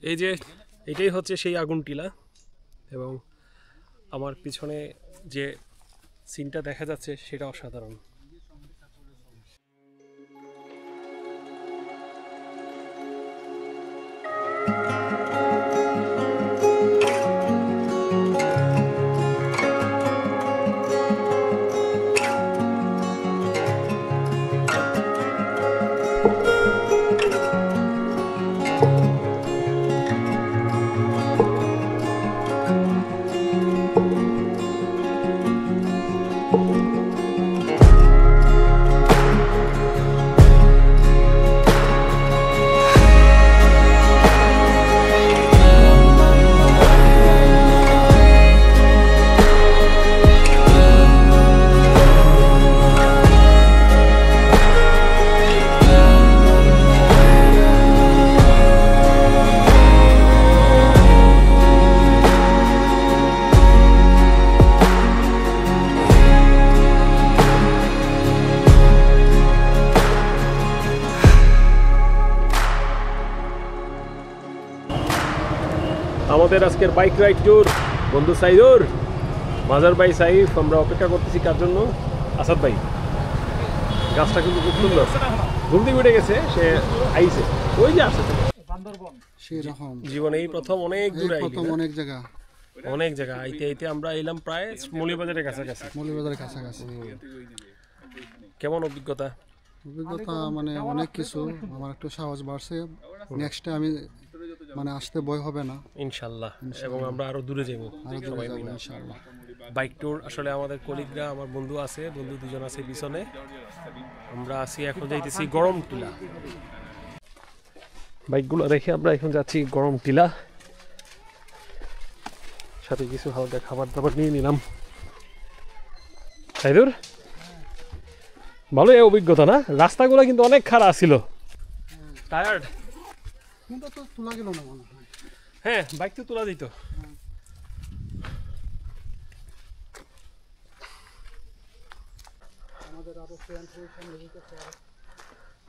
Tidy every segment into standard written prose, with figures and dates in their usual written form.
এই যে এটাই হচ্ছে সেই আগুন টিলা এবং আমার পিছনে যে সিনটা দেখা যাচ্ছে সেটা অসাধারণ। আমাদের আজকের বাইক রাইড ট্যুর বন্ধু সাইদুর, মাজার ভাই, সাইফ, আমরা অপেক্ষা করতেছি কার জন্য? আসাদ ভাই। গাছটা কিন্তু খুব সুন্দর, ঘুম থেকে উঠে গেছে, সে আইছে ওই যে আসে জীবনে এই প্রথম অনেক দূরে অনেক জায়গা আইতে আইতে আমরা এলাম প্রায় মৌলভীবাজারের কাছাকাছি। কেমন অভিজ্ঞতা? মানে অনেক কিছু, আমার একটু সাহস বাড়ছে। নেক্সট আমি মানে আসতে ভয় হবে না ইনশাআল্লাহ, এবং আমরা আরো দূরে যাব সবাই মিলে ইনশাআল্লাহ। বাইক ট্যুর আসলে আমাদের কলিগরা, আমার বন্ধু আছে, বন্ধু দুজন আছে পিছনে, আমরা আছি এখন যাইতেছি গরম টিলা। বাইকগুলো রেখে আমরা এখন যাচ্ছি গরম টিলা, সাথে কিছু হালকা খাবার দাবার নিয়ে নিলাম। সাইদুর, ভালো এই অভিজ্ঞতা না? রাস্তাগুলো কিন্তু অনেক খারাপ ছিল, টায়ার্ড। হ্যাঁ, বাইক তো তোলা যেত।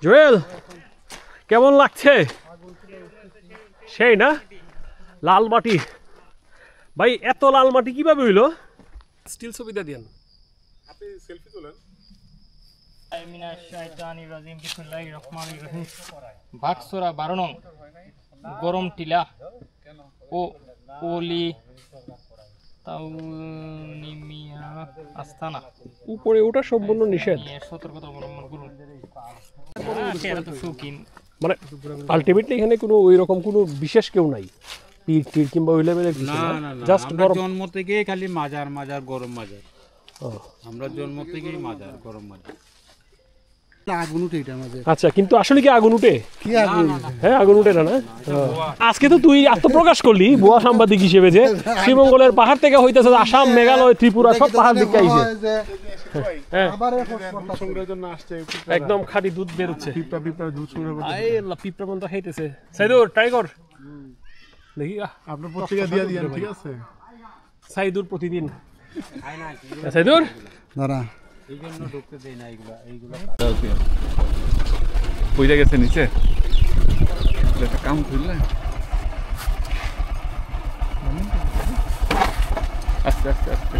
জুয়েল, কেমন লাগছে? সেই না, লাল মাটি ভাই, এত লাল মাটি কিভাবে হইলো? স্টিল সুবিধা দিয়েন, আপনি সেলফি তোলেন। বাগসরা 12 নং গরম টিলা ও ওলি তাউনিমিয়া আস্তানা। উপরে ওটা সম্পূর্ণ নিষেধ, সতর্কতা অবলম্বন করুন। মানে আলটিমেটলি এখানে কোনো ওই রকম কোনো বিশেষ কেউ নাই, পীর টির কিংবা ওই লেভেলের কিছু না। জাস্ট জন্ম থেকেই খালি মাজার মাজার গরম মাজার। আমরা জন্ম থেকেই মাজার গরম মাজার। আগুন উঠে এটা আমাদের। আচ্ছা, কিন্তু আসলে কি আগুন উঠে? কি আগুন? হ্যাঁ, আগুন উঠে না। আজকে তো তুই আত্মপ্রকাশ করলি ভুয়া সাংবাদিক হিসেবে যে শ্রীমঙ্গলের পাহাড় থেকে হইতেছে আসাম, মেঘালয়, ত্রিপুরা সব পাহাড় দিকে আইছে। হ্যাঁ, একদম খাঁটি দুধ বেরোচ্ছে, পিঁপড়া পর্যন্ত খাইতেছে। সাইদুর, ট্রাই কর দেখি, আপনার পত্রিকা দিয়ে দিন, ঠিক আছে? সাইদুর প্রতিদিন। সাইদুর দাঁড়া, এই জন্য ঢুকতে দেয় না এইগুলা পয়সা গেছে নিচে, একটা কাম খুললে আস্তে আস্তে আস্তে